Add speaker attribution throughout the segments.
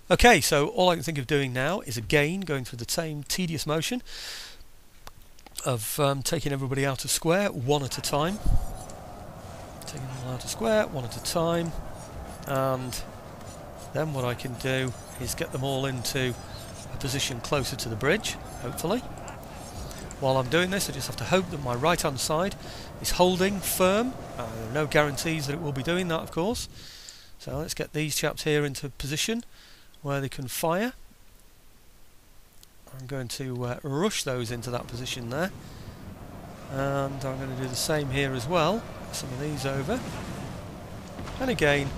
Speaker 1: Okay, so all I can think of doing now is again going through the same tedious motion of taking everybody out of square one at a time. Taking them all out of square one at a time, and then what I can do is get them all into a position closer to the bridge, hopefully. While I'm doing this, I just have to hope that my right hand side is holding firm. There are no guarantees that it will be doing that, of course. So let's get these chaps here into position where they can fire. I'm going to rush those into that position there, and I'm going to do the same here as well. Get some of these over, and again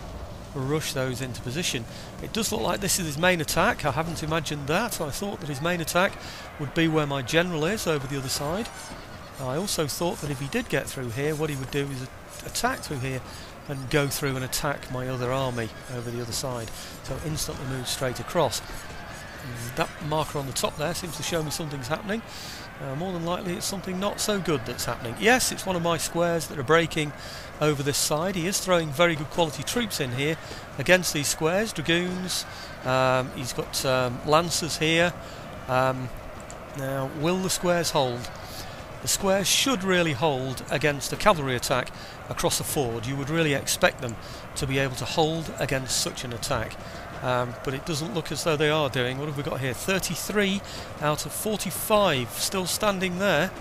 Speaker 1: rush those into position. It does look like this is his main attack. I haven't imagined that. I thought that his main attack would be where my general is, over the other side. I also thought that if he did get through here, what he would do is attack through here and go through and attack my other army over the other side, so instantly move straight across. That marker on the top there seems to show me something's happening. More than likely it's something not so good that's happening. Yes, it's one of my squares that are breaking over this side. He is throwing very good quality troops in here against these squares, dragoons. He's got lancers here. Now, will the squares hold? The squares should really hold against a cavalry attack across a ford. You would really expect them to be able to hold against such an attack. But it doesn't look as though they are doing. What have we got here? 33 out of 45 still standing there,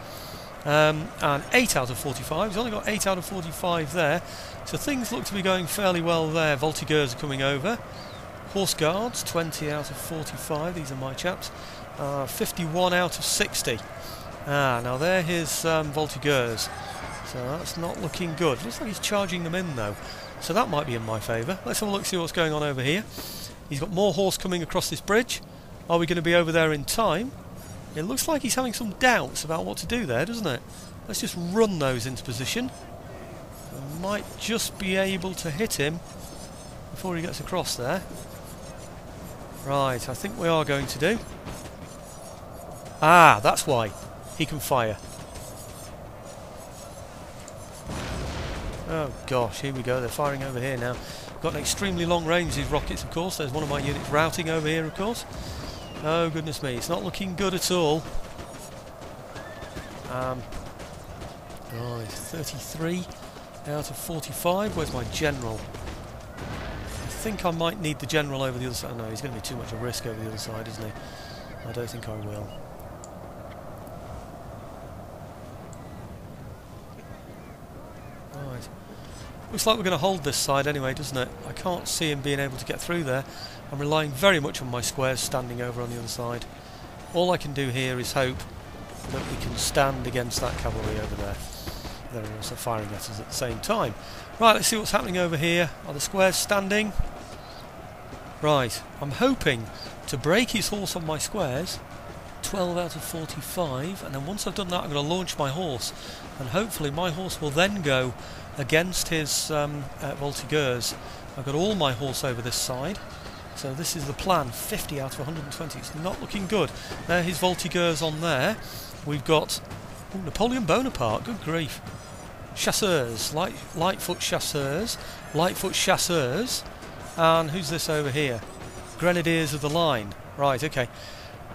Speaker 1: and 8 out of 45. He's only got 8 out of 45 there, so things look to be going fairly well there. Voltigeurs are coming over. Horse Guards, 20 out of 45. These are my chaps. 51 out of 60. Now they're his Voltigeurs, so that's not looking good. Looks like he's charging them in though, so that might be in my favour. Let's have a look, see what's going on over here. He's got more horse coming across this bridge. Are we going to be over there in time? It looks like he's having some doubts about what to do there, doesn't it? Let's just run those into position. I might just be able to hit him before he gets across there. Right, I think we are going to do. That's why. He can fire. Oh gosh, here we go. They're firing over here now. Got an extremely long range, these rockets, of course. There's one of my units routing over here, of course. Oh goodness me, it's not looking good at all. Right, 33 out of 45. Where's my general? I think I might need the general over the other side. No, he's going to be too much of a risk over the other side, isn't he? I don't think I will. Right. Looks like we're going to hold this side anyway, doesn't it? I can't see him being able to get through there. I'm relying very much on my squares standing over on the other side. All I can do here is hope that we can stand against that cavalry over there. They're also firing at us at the same time. Right, let's see what's happening over here. Are the squares standing? Right, I'm hoping to break his horse on my squares. 12 out of 45, and then once I've done that I'm going to launch my horse, and hopefully my horse will then go against his Voltigeurs. I've got all my horse over this side, so this is the plan. 50 out of 120. It's not looking good. There, his Voltigeurs on there. We've got Napoleon Bonaparte. Good grief. Chasseurs, Lightfoot Chasseurs, Lightfoot Chasseurs, and who's this over here? Grenadiers of the Line. Right, okay.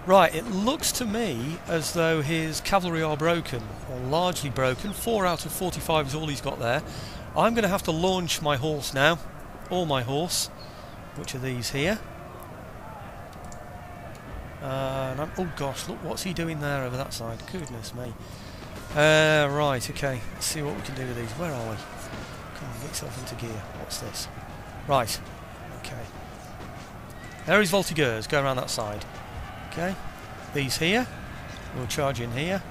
Speaker 1: Right, it looks to me as though his cavalry are broken, or largely broken. 4 out of 45 is all he's got there. I'm going to have to launch my horse now. Or my horse. Which are these here? Oh gosh, look, what's he doing there over that side? Goodness me. Right, okay. Let's see what we can do with these. Where are we? Come on, get yourself into gear. What's this? Right. Okay. There is Voltigeurs. Go around that side. Okay, these here will charge in here,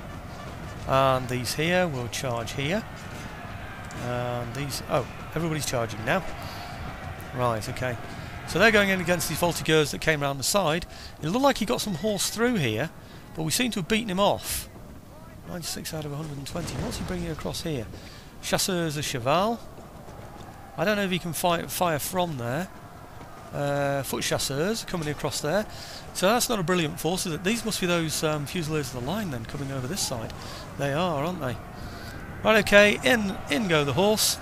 Speaker 1: and these here will charge here, and these... oh, everybody's charging now. Right, okay. So they're going in against these Voltigeurs that came around the side. It looked like he got some horse through here, but we seem to have beaten him off. 96 out of 120. What's he bringing across here? Chasseurs de Cheval. I don't know if he can fire from there. Foot Chasseurs coming across there. So that's not a brilliant force, is it? These must be those Fusiliers of the Line then, coming over this side. They are, aren't they? Right, okay, in go the horse.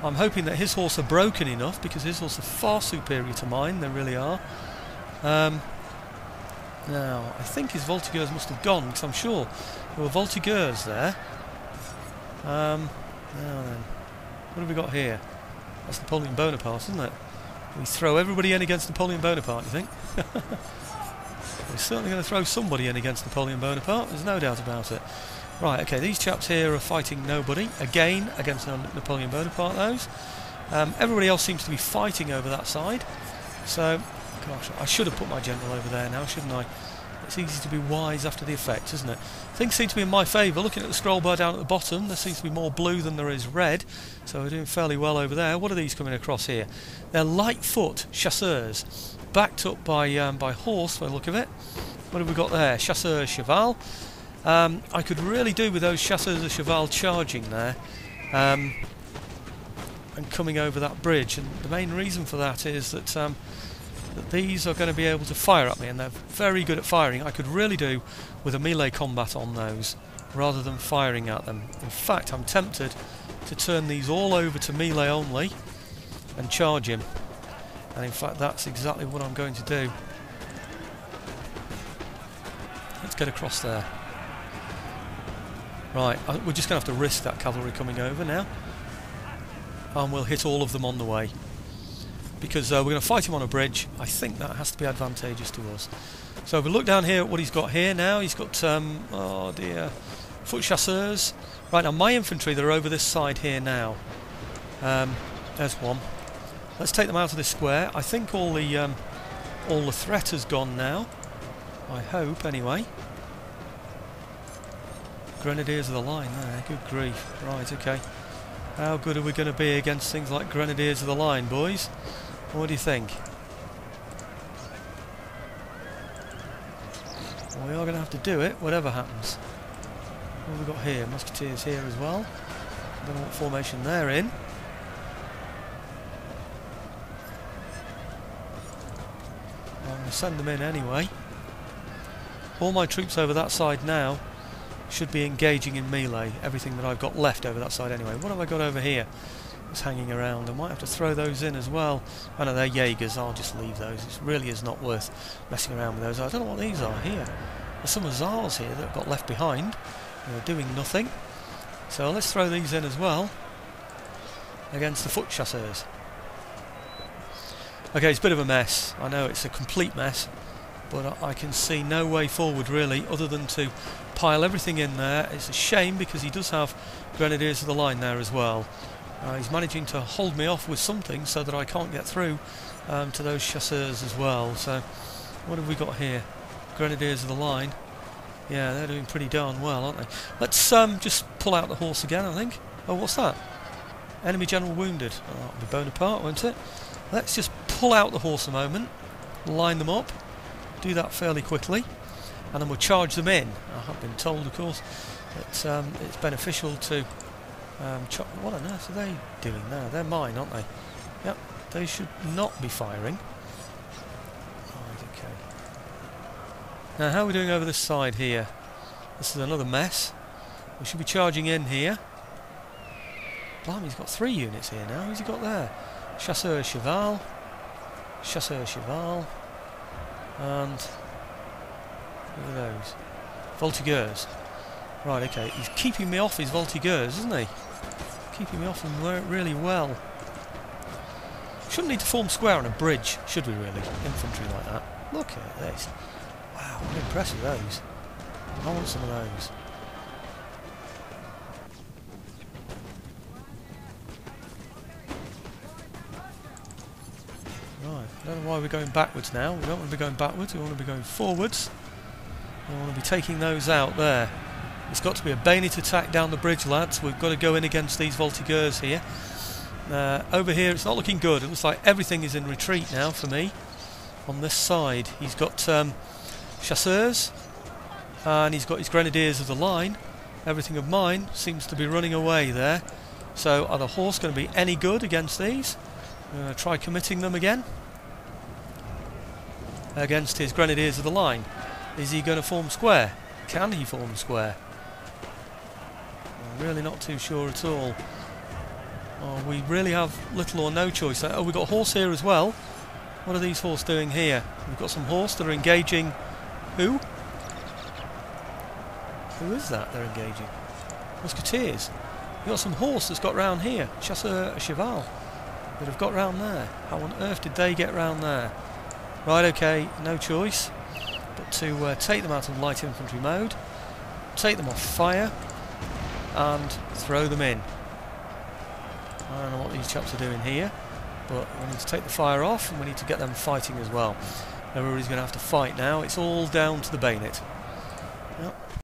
Speaker 1: I'm hoping that his horse are broken enough, because his horse are far superior to mine, they really are. Now, I think his voltigeurs must have gone, because I'm sure there were voltigeurs there. Now then, what have we got here? That's Napoleon Bonaparte, isn't it? We throw everybody in against Napoleon Bonaparte, you think? We're certainly going to throw somebody in against Napoleon Bonaparte, there's no doubt about it. Right, okay, these chaps here are fighting nobody, again, against Napoleon Bonaparte, those. Everybody else seems to be fighting over that side. So, gosh, I should have put my general over there now, shouldn't I? It's easy to be wise after the effect, isn't it? Things seem to be in my favour. Looking at the scroll bar down at the bottom, there seems to be more blue than there is red. So we're doing fairly well over there. What are these coming across here? They're light foot chasseurs, backed up by horse by the look of it. What have we got there? Chasseurs cheval. I could really do with those chasseurs de cheval charging there. And coming over that bridge, and the main reason for that is that these are going to be able to fire at me, and they're very good at firing. I could really do with a melee combat on those rather than firing at them. In fact, I'm tempted to turn these all over to melee only and charge him, and in fact that's exactly what I'm going to do. Let's get across there. Right, we're just going to have to risk that cavalry coming over now, and we'll hit all of them on the way, because we're going to fight him on a bridge. I think that has to be advantageous to us. So if we look down here at what he's got here now, he's got, oh dear, foot chasseurs. Right, now my infantry, they're over this side here now. There's one. Let's take them out of this square. I think all the threat has gone now. I hope, anyway. Grenadiers of the line there, good grief. Right, okay. How good are we going to be against things like Grenadiers of the Line, boys? What do you think? Well, we are going to have to do it, whatever happens. What have we got here? Musketeers here as well. I don't know what formation they're in. I'm going to send them in anyway. All my troops over that side now should be engaging in melee, everything that I've got left over that side anyway. What have I got over here that's hanging around? I might have to throw those in as well. I know they're Jaegers, I'll just leave those. It really is not worth messing around with those. I don't know what these are here. There's some Hussars here that got left behind. They're doing nothing. So let's throw these in as well against the foot chasseurs. Okay, it's a bit of a mess. I know it's a complete mess, but I can see no way forward really other than to pile everything in there. It's a shame because he does have Grenadiers of the Line there as well. He's managing to hold me off with something so that I can't get through to those chasseurs as well. So what have we got here? Grenadiers of the Line. Yeah, they're doing pretty darn well, aren't they? Let's just pull out the horse again, I think. Oh, what's that? Enemy general wounded. Oh, that'll be Bonaparte, won't it? Let's just pull out the horse a moment, line them up, do that fairly quickly, and then we'll charge them in. I have been told, of course, that it's beneficial to what on earth are they doing there? They're mine, aren't they? Yep, they should not be firing. Right, okay. Now, how are we doing over this side here? This is another mess. We should be charging in here. Blimey, he's got 3 units here now. Who's he got there? Chasseurs cheval, Chasseurs cheval, and what are those? Voltigeurs. Right, okay, he's keeping me off his Voltigeurs, isn't he? Keeping me off them really well. Shouldn't need to form square on a bridge, should we really? Infantry like that. Look at this. Wow, I'm impressed with those. I want some of those. Right, I don't know why we're going backwards now. We don't want to be going backwards, we want to be going forwards. We want to be taking those out there. It's got to be a bayonet attack down the bridge, lads. We've got to go in against these Voltigeurs here. Over here it's not looking good. It looks like everything is in retreat now for me. On this side he's got chasseurs, and he's got his Grenadiers of the Line. Everything of mine seems to be running away there. So are the horse going to be any good against these? I'm going to try committing them again against his Grenadiers of the Line. Is he going to form square? Can he form square? I'm really not too sure at all. Oh, we really have little or no choice. Oh, we've got a horse here as well. What are these horse doing here? We've got some horse that are engaging... Who? Who is that they're engaging? Musketeers. We've got some horse that's got round here. Chasseur cheval. That have got round there. How on earth did they get round there? Right, okay, no choice but to take them out of light infantry mode, take them off fire, and throw them in. I don't know what these chaps are doing here, but we need to take the fire off and we need to get them fighting as well. Everybody's going to have to fight now. It's all down to the bayonet.